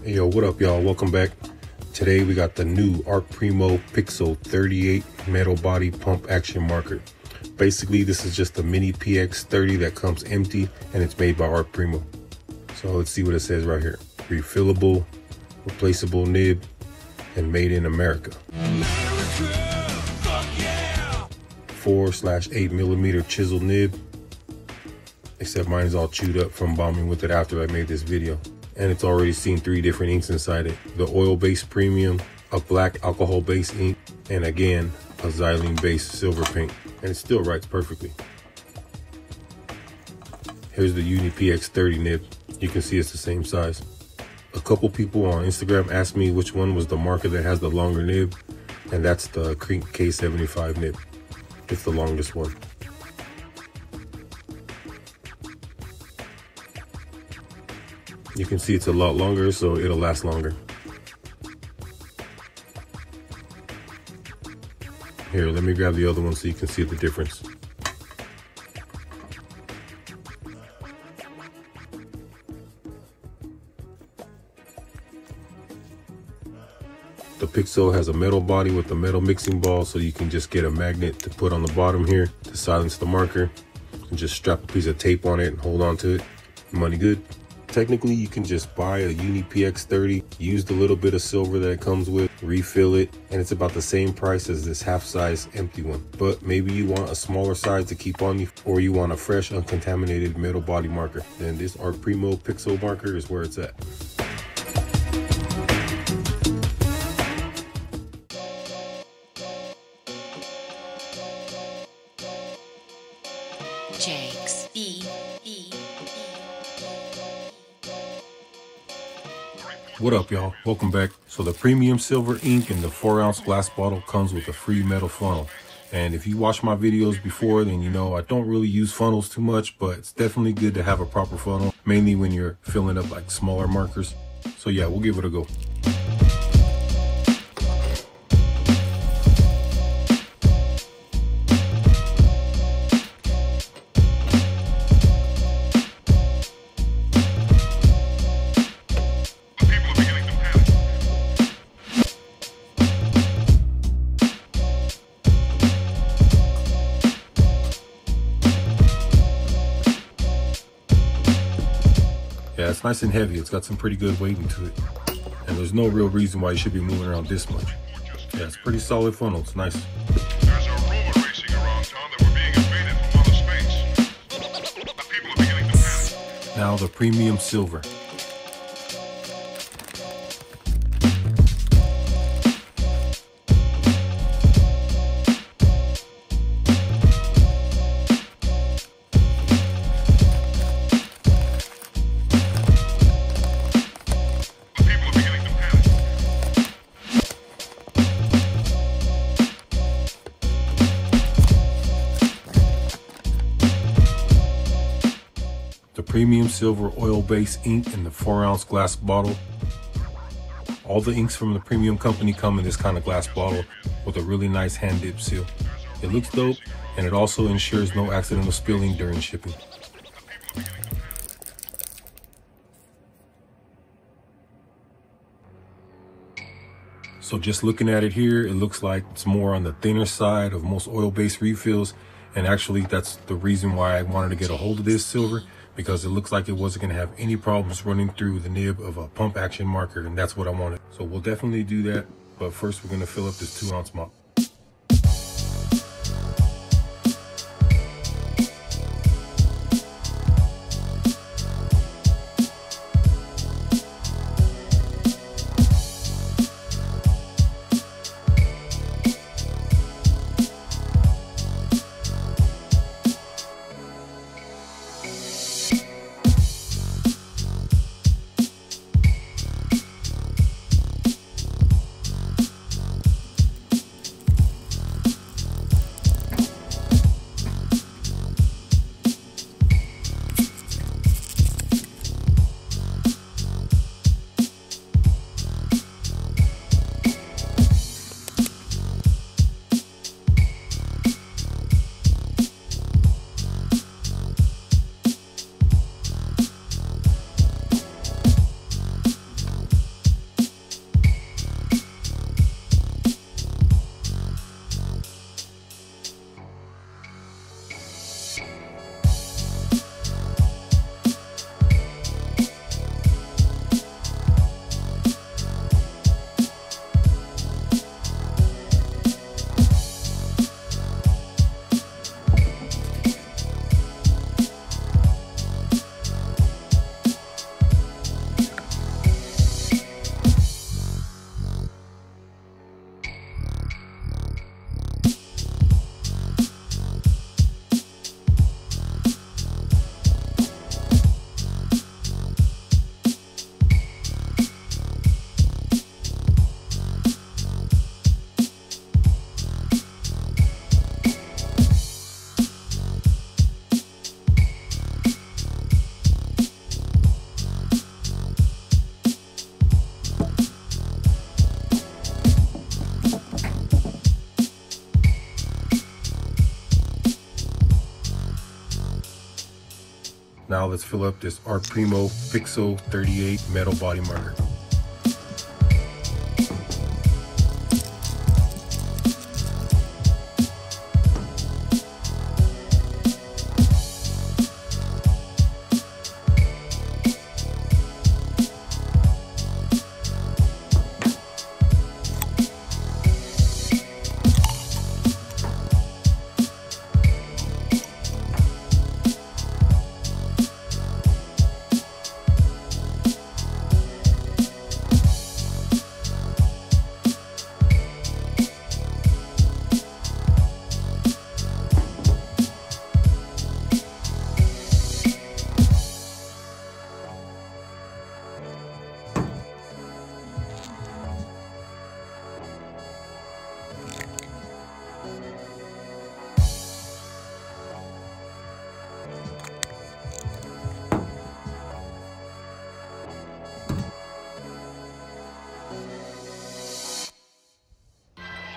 Hey yo, what up y'all? Welcome back. Today we got the new Art Primo Pixo 38 metal body pump action marker. Basically this is just a mini PX-30 that comes empty and it's made by Art Primo. So let's see what it says right here. Refillable, replaceable nib, and made in America. 4/8mm chisel nib. Except mine is all chewed up from bombing with it after I made this video. And it's already seen 3 different inks inside it. The oil-based premium, a black alcohol-based ink, and again, a xylene-based silver paint. And it still writes perfectly. Here's the Uni PX-30 nib. You can see it's the same size. A couple people on Instagram asked me which one was the marker that has the longer nib, and that's the K75 nib. It's the longest one. You can see it's a lot longer, so it'll last longer. Here, let me grab the other one so you can see the difference. The Pixo has a metal body with a metal mixing ball, so you can just get a magnet to put on the bottom here to silence the marker, and just strap a piece of tape on it and hold on to it. Money good. Technically, you can just buy a Uni PX-30, use the little bit of silver that it comes with, refill it, and it's about the same price as this half-size empty one. But maybe you want a smaller size to keep on you, or you want a fresh, uncontaminated metal body marker. Then this Art Primo Pixo marker is where it's at. What up y'all, welcome back. So the premium silver ink in the 4-ounce glass bottle comes with a free metal funnel. And if you watch my videos before, then you know I don't really use funnels too much, but it's definitely good to have a proper funnel, mainly when you're filling up like smaller markers. So yeah, we'll give it a go. Yeah, it's nice and heavy. It's got some pretty good weight into it. And there's no real reason why you should be moving around this much. Yeah, it's a pretty solid funnel. It's nice. There's a rumor racing around town that we're being invaded from outer space. People are beginning to panic. Now the premium silver. The premium silver oil-based ink in the 4-ounce glass bottle. All the inks from the premium company come in this kind of glass bottle with a really nice hand dip seal. It looks dope, and it also ensures no accidental spilling during shipping. So just looking at it here, it looks like it's more on the thinner side of most oil-based refills, and actually that's the reason why I wanted to get a hold of this silver, because it looks like it wasn't going to have any problems running through the nib of a pump action marker, and that's what I wanted. So we'll definitely do that, but first we're going to fill up this 2-ounce mop. Now let's fill up this Art Primo Pixo 38 metal body marker.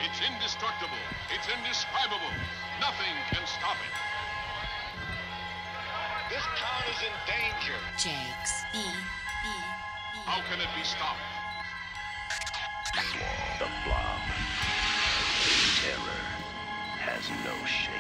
It's indestructible. It's indescribable. Nothing can stop it. This town is in danger. Jakes. How can it be stopped? The blob. Terror has no shape.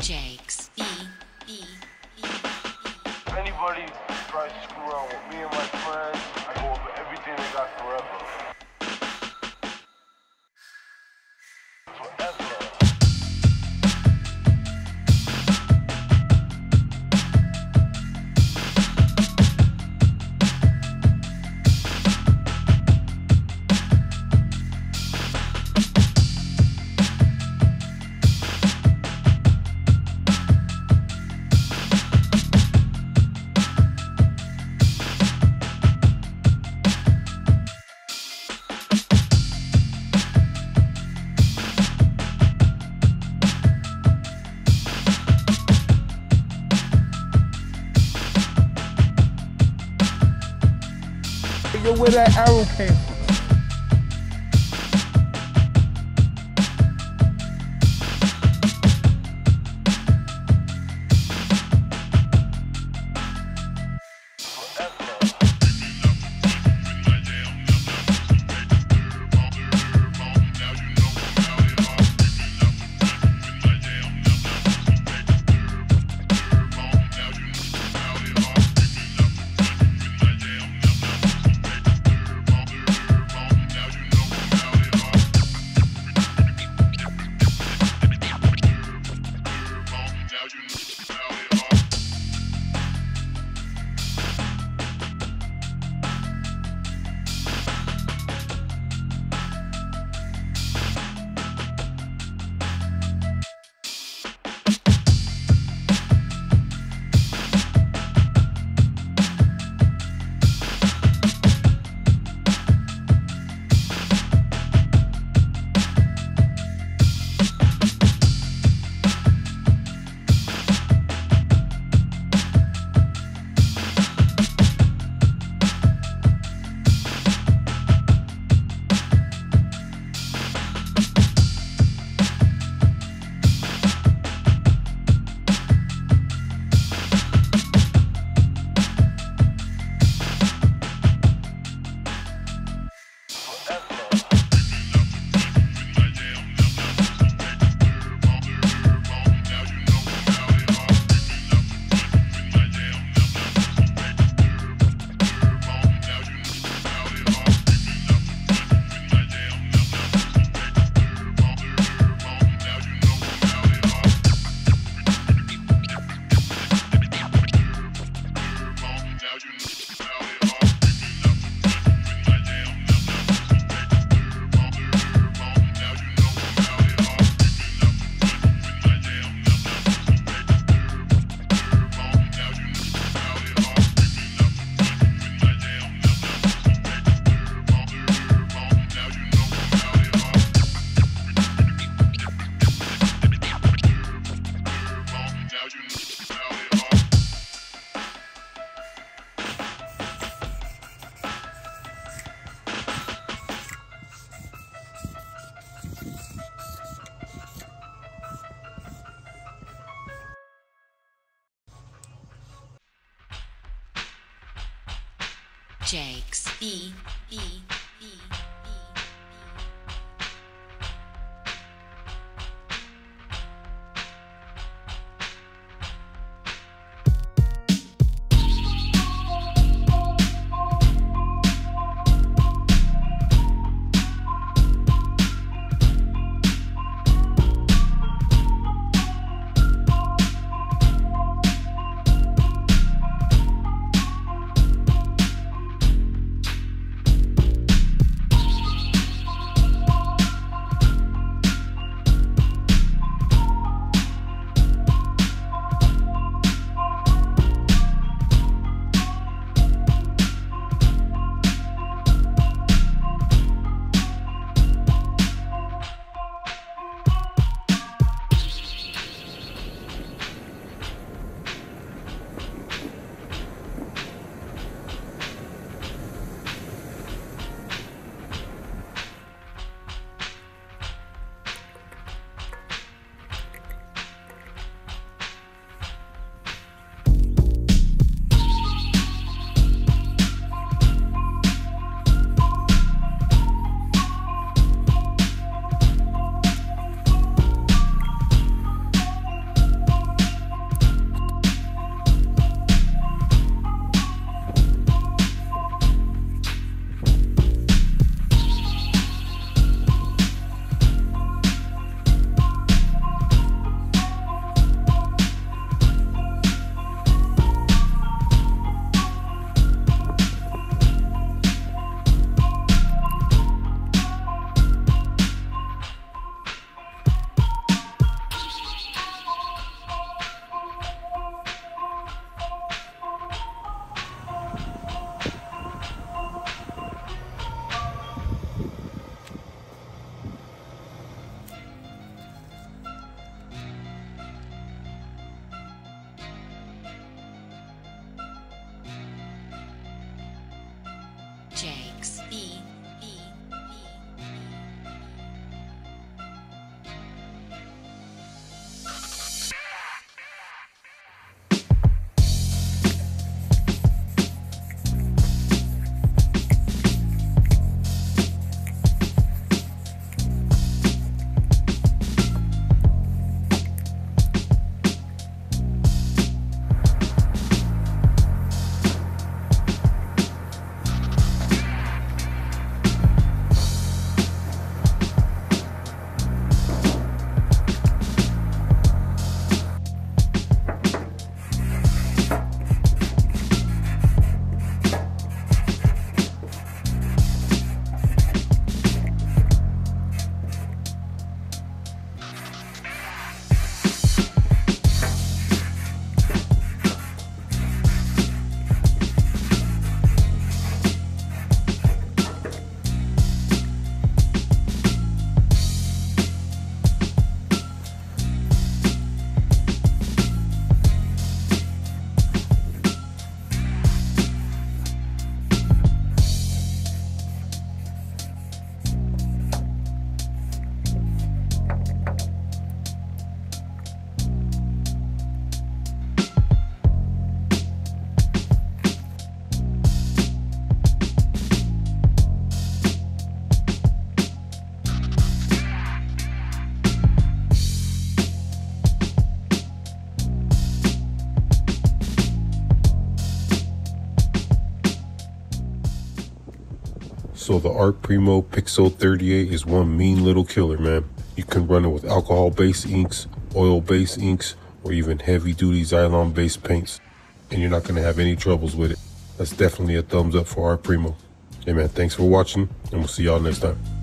Jakes. If anybody tries to screw around with me and my friends, I go over everything they got forever. Yo, where that arrow came from? Jakes. B. Jakes. B. So the Art Primo Pixo 38 is one mean little killer, man. You can run it with alcohol-based inks, oil-based inks, or even heavy-duty xylene-based paints, and you're not going to have any troubles with it. That's definitely a thumbs up for Art Primo. Hey man, thanks for watching, and we'll see y'all next time.